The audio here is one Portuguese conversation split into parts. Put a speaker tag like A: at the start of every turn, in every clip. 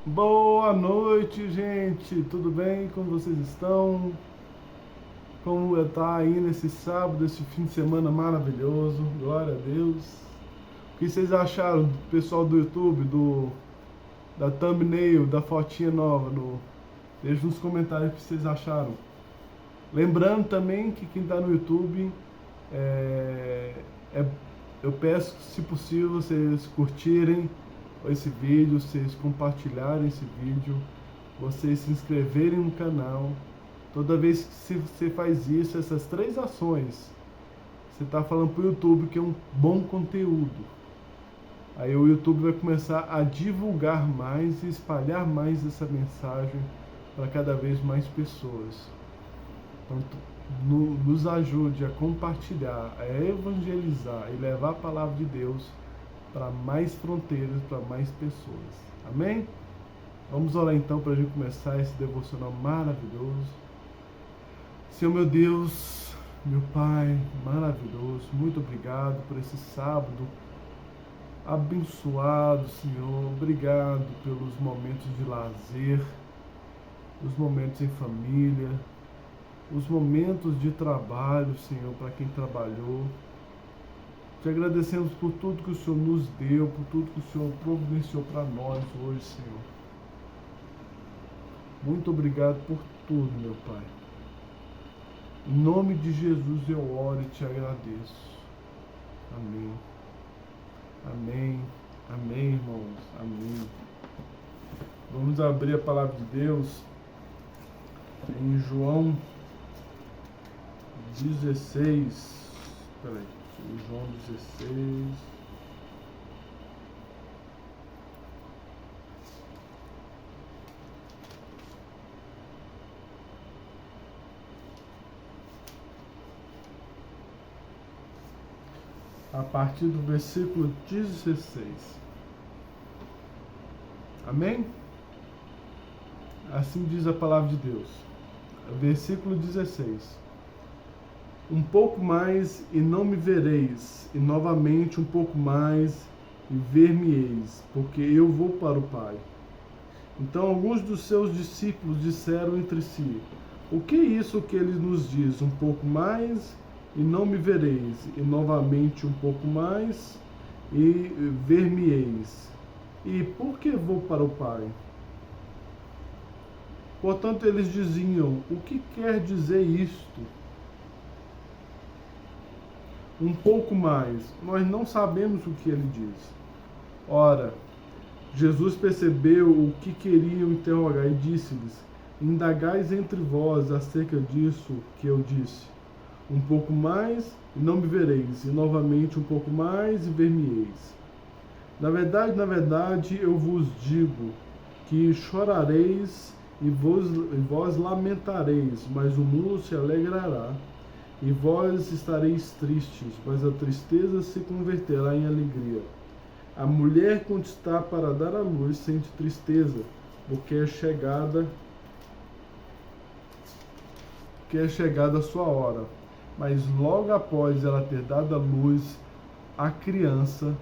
A: Boa noite, gente. Tudo bem? Como vocês estão? Como está aí nesse sábado, esse fim de semana maravilhoso? Glória a Deus. O que vocês acharam, pessoal do YouTube, da thumbnail, da fotinha nova? Deixa nos comentários o que vocês acharam. Lembrando também que quem está no YouTube, é, é- eu peço que, se possível, vocês curtirem esse vídeo, vocês compartilharem esse vídeo, vocês se inscreverem no canal. Toda vez que você faz isso, essas três ações, você está falando para o YouTube que é um bom conteúdo. Aí o YouTube vai começar a divulgar mais e espalhar mais essa mensagem para cada vez mais pessoas. Então, nos ajude a compartilhar, a evangelizar e levar a palavra de Deus para mais fronteiras, para mais pessoas. Amém? Vamos orar então para a gente começar esse devocional maravilhoso. Senhor meu Deus, meu Pai maravilhoso, muito obrigado por esse sábado abençoado, Senhor. Obrigado pelos momentos de lazer, os momentos em família, os momentos de trabalho, Senhor, para quem trabalhou. Te agradecemos por tudo que o Senhor nos deu, por tudo que o Senhor providenciou para nós hoje, Senhor. Muito obrigado por tudo, meu Pai. Em nome de Jesus eu oro e te agradeço. Amém. Amém. Amém, irmãos. Amém. Vamos abrir a palavra de Deus em João 16. Peraí. João 16. A partir do versículo 16. Amém? Assim diz a palavra de Deus. Versículo 16. Um pouco mais e não me vereis, e novamente um pouco mais e ver-me-eis, porque eu vou para o Pai. Então alguns dos seus discípulos disseram entre si: o que é isso que ele nos diz? Um pouco mais e não me vereis, e novamente um pouco mais e ver-me-eis. E por que vou para o Pai? Portanto, eles diziam: o que quer dizer isto? Um pouco mais. Nós não sabemos o que ele diz. Ora, Jesus percebeu o que queriam interrogar e disse-lhes: indagais entre vós acerca disso que eu disse. Um pouco mais e não me vereis, e novamente um pouco mais e ver-me-eis. Na verdade, eu vos digo que chorareis e vós lamentareis, mas o mundo se alegrará. E vós estareis tristes, mas a tristeza se converterá em alegria. A mulher, quando está para dar à luz, sente tristeza, porque é chegada a sua hora. Mas logo após ela ter dado à luz a criança,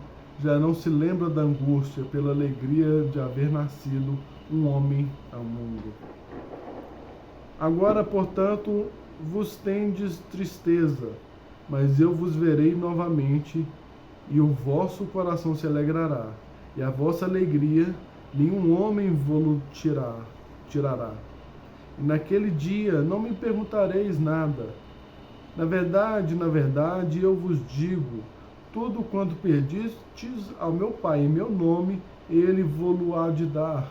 A: já não se lembra da angústia pela alegria de haver nascido um homem ao mundo. Agora, portanto, vos tendes tristeza, mas eu vos verei novamente, e o vosso coração se alegrará, e a vossa alegria nenhum homem vos tirará. E naquele dia não me perguntareis nada. Na verdade, eu vos digo, tudo quanto pedistes ao meu Pai em meu nome, ele vos-lo há de dar.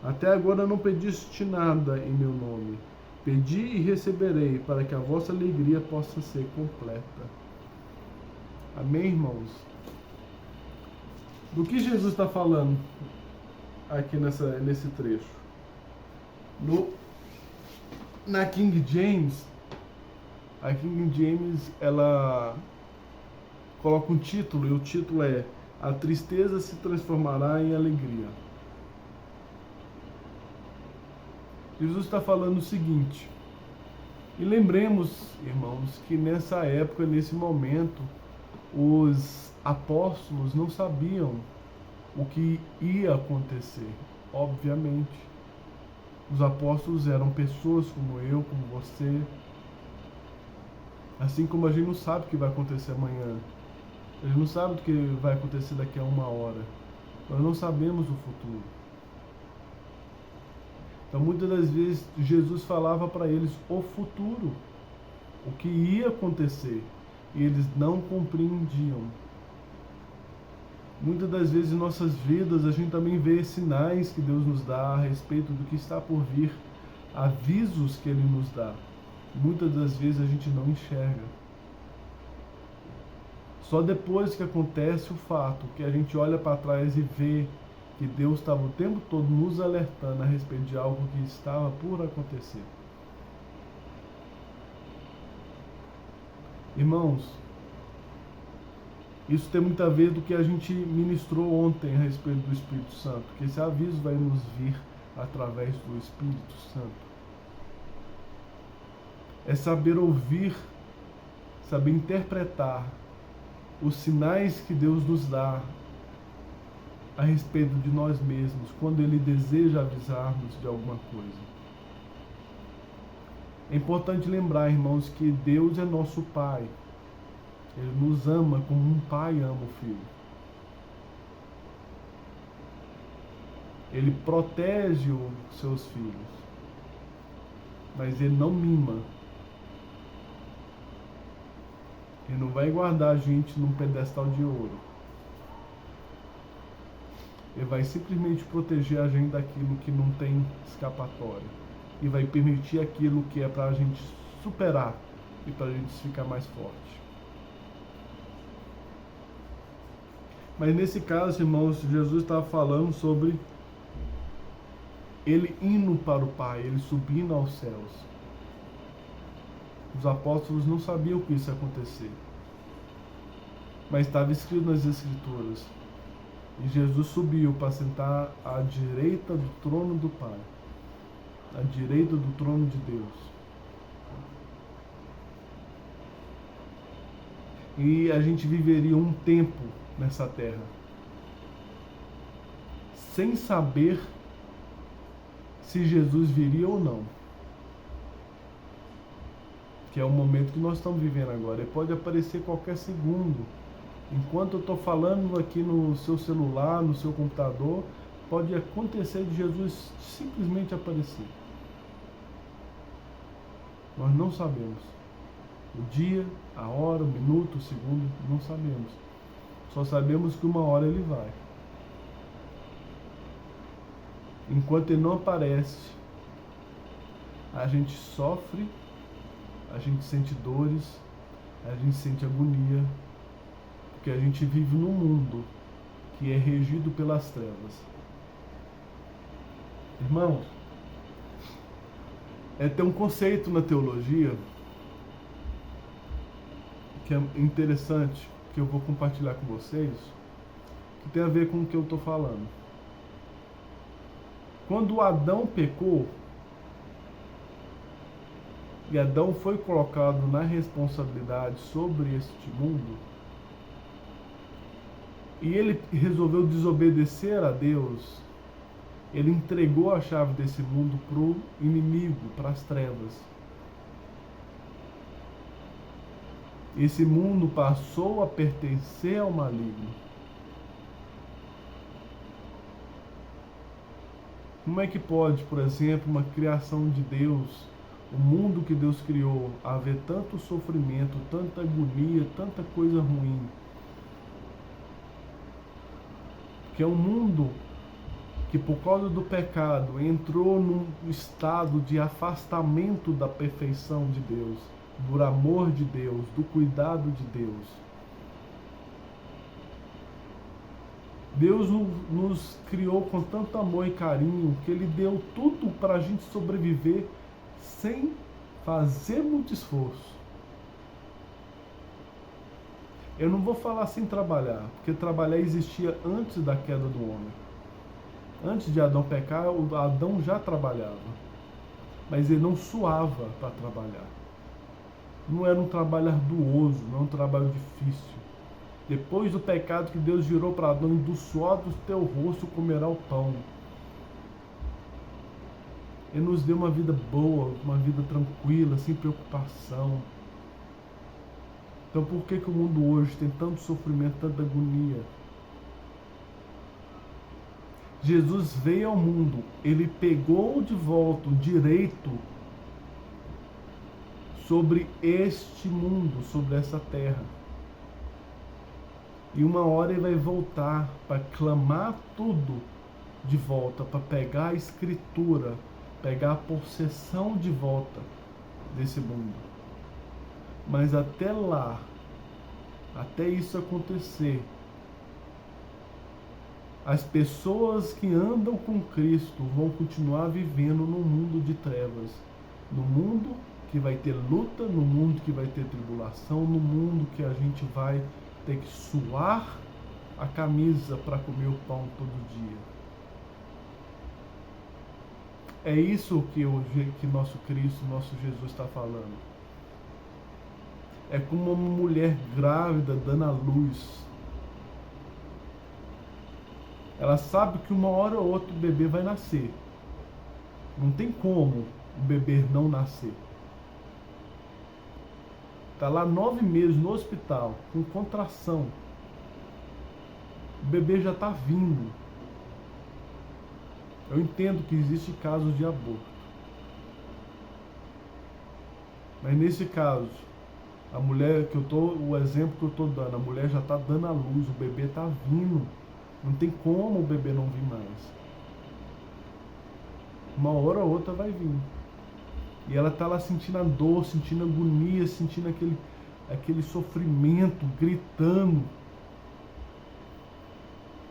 A: Até agora não pediste nada em meu nome. Pedi e receberei, para que a vossa alegria possa ser completa. Amém, irmãos? Do que Jesus está falando aqui nesse trecho? Na King James, a King James, ela coloca um título, e o título é: A tristeza se transformará em alegria. Jesus está falando o seguinte, e lembremos, irmãos, que nessa época, nesse momento, os apóstolos não sabiam o que ia acontecer. obviamente. Os apóstolos eram pessoas como eu, como você. Assim como a gente não sabe o que vai acontecer amanhã. A gente não sabe o que vai acontecer daqui a 1 hora. Nós não sabemos o futuro. Então, muitas das vezes, Jesus falava para eles o futuro, o que ia acontecer, e eles não compreendiam. Muitas das vezes em nossas vidas, a gente também vê sinais que Deus nos dá a respeito do que está por vir, avisos que Ele nos dá. Muitas das vezes a gente não enxerga. Só depois que acontece o fato, que a gente olha para trás e vê que Deus estava o tempo todo nos alertando a respeito de algo que estava por acontecer. Irmãos, isso tem muito a ver do que a gente ministrou ontem a respeito do Espírito Santo, que esse aviso vai nos vir através do Espírito Santo. É saber ouvir, saber interpretar os sinais que Deus nos dá a respeito de nós mesmos, quando Ele deseja avisar-nos de alguma coisa. É importante lembrar, irmãos, que Deus é nosso Pai. Ele nos ama como um pai ama o filho. Ele protege os seus filhos, mas Ele não mima. Ele não vai guardar a gente num pedestal de ouro. Ele vai simplesmente proteger a gente daquilo que não tem escapatória. E vai permitir aquilo que é para a gente superar e para a gente ficar mais forte. Mas nesse caso, irmãos, Jesus estava falando sobre Ele indo para o Pai, Ele subindo aos céus. Os apóstolos não sabiam que isso ia acontecer. Mas estava escrito nas Escrituras. E Jesus subiu para sentar à direita do trono do Pai. À direita do trono de Deus. E a gente viveria um tempo nessa terra sem saber se Jesus viria ou não. Que é o momento que nós estamos vivendo agora. Ele pode aparecer qualquer segundo. Enquanto eu estou falando aqui no seu celular, no seu computador, pode acontecer de Jesus simplesmente aparecer. Nós não sabemos. O dia, a hora, o minuto, o segundo, não sabemos. Só sabemos que 1 hora Ele vai. Enquanto Ele não aparece, a gente sofre, a gente sente dores, a gente sente agonia, porque a gente vive num mundo que é regido pelas trevas. Irmãos, tem um conceito na teologia que é interessante, que eu vou compartilhar com vocês, que tem a ver com o que eu estou falando. Quando Adão pecou, e Adão foi colocado na responsabilidade sobre este mundo, e ele resolveu desobedecer a Deus, ele entregou a chave desse mundo para o inimigo, para as trevas. Esse mundo passou a pertencer ao maligno. Como é que pode, por exemplo, uma criação de Deus, o mundo que Deus criou, haver tanto sofrimento, tanta agonia, tanta coisa ruim? Que é um mundo que, por causa do pecado, entrou num estado de afastamento da perfeição de Deus, do amor de Deus, do cuidado de Deus. Deus nos criou com tanto amor e carinho que Ele deu tudo para a gente sobreviver sem fazer muito esforço. Eu não vou falar sem trabalhar, porque trabalhar existia antes da queda do homem. Antes de Adão pecar, Adão já trabalhava, mas ele não suava para trabalhar. Não era um trabalho arduoso, não era um trabalho difícil. Depois do pecado que Deus girou para Adão, do suor do teu rosto comerá o pão. Ele nos deu uma vida boa, uma vida tranquila, sem preocupação. Então por que o mundo hoje tem tanto sofrimento, tanta agonia? Jesus veio ao mundo, ele pegou de volta o direito sobre este mundo, sobre essa terra. E uma hora ele vai voltar para clamar tudo de volta, para pegar a escritura, pegar a possessão de volta desse mundo. Mas até lá, até isso acontecer, as pessoas que andam com Cristo vão continuar vivendo no mundo de trevas, no mundo que vai ter luta, no mundo que vai ter tribulação, no mundo que a gente vai ter que suar a camisa para comer o pão todo dia. É isso que nosso Cristo, nosso Jesus está falando. É como uma mulher grávida dando à luz. Ela sabe que uma hora ou outra o bebê vai nascer. Não tem como o bebê não nascer. Está lá 9 meses no hospital, com contração. O bebê já está vindo. Eu entendo que existem casos de aborto. Mas nesse caso, a mulher o exemplo que eu estou dando, a mulher já está dando à luz, o bebê está vindo. Não tem como o bebê não vir mais. Uma hora ou outra vai vir. E ela está lá sentindo a dor, sentindo a agonia, sentindo aquele sofrimento, gritando.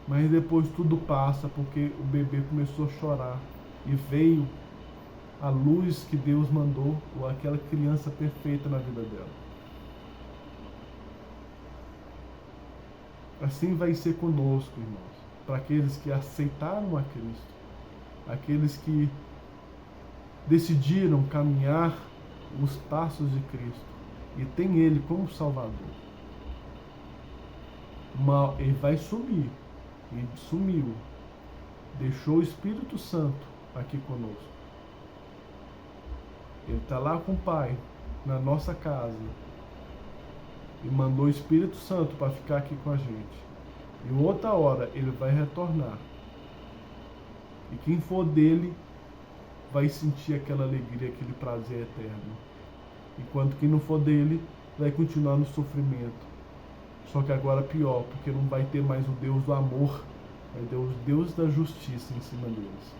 A: Mas depois tudo passa, porque o bebê começou a chorar. E veio a luz que Deus mandou, ou aquela criança perfeita na vida dela. Assim vai ser conosco, irmãos, para aqueles que aceitaram a Cristo, aqueles que decidiram caminhar os passos de Cristo e tem Ele como Salvador. Ele vai sumir, e sumiu, deixou o Espírito Santo aqui conosco. Ele está lá com o Pai, na nossa casa, e mandou o Espírito Santo para ficar aqui com a gente. E outra hora ele vai retornar. E quem for dele vai sentir aquela alegria, aquele prazer eterno. Enquanto quem não for dele vai continuar no sofrimento. Só que agora pior, porque não vai ter mais o Deus do amor, vai ter o Deus da justiça em cima deles.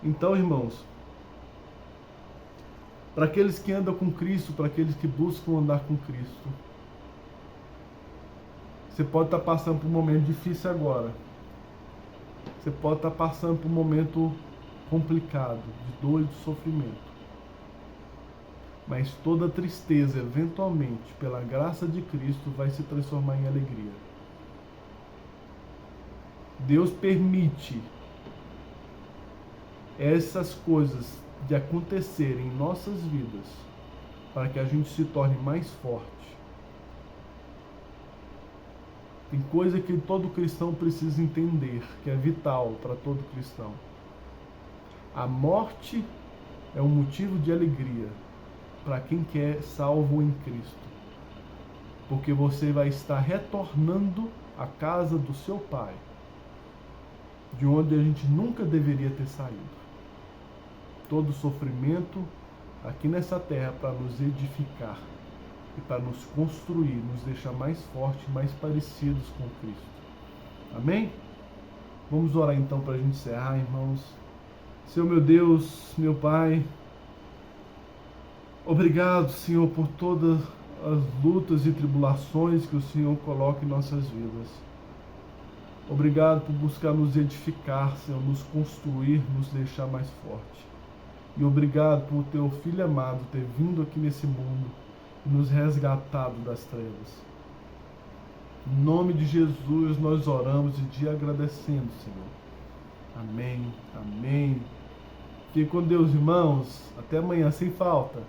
A: Então, irmãos, para aqueles que andam com Cristo, para aqueles que buscam andar com Cristo, você pode estar passando por um momento difícil agora. Você pode estar passando por um momento complicado, de dor e de sofrimento. Mas toda tristeza, eventualmente, pela graça de Cristo, vai se transformar em alegria. Deus permite essas coisas de acontecerem em nossas vidas para que a gente se torne mais forte. Tem coisa que todo cristão precisa entender, que é vital para todo cristão. A morte é um motivo de alegria para quem quer salvo em Cristo. Porque você vai estar retornando à casa do seu Pai, de onde a gente nunca deveria ter saído. Todo sofrimento aqui nessa terra para nos edificar e para nos construir, nos deixar mais fortes, mais parecidos com Cristo. Amém? Vamos orar então para a gente encerrar, irmãos. Senhor meu Deus, meu Pai, obrigado, Senhor, por todas as lutas e tribulações que o Senhor coloca em nossas vidas. Obrigado por buscar nos edificar, Senhor, nos construir, nos deixar mais forte. E obrigado por teu Filho amado ter vindo aqui nesse mundo e nos resgatado das trevas. Em nome de Jesus nós oramos e te agradecendo, Senhor. Amém, amém. Fique com Deus, irmãos. Até amanhã, sem falta.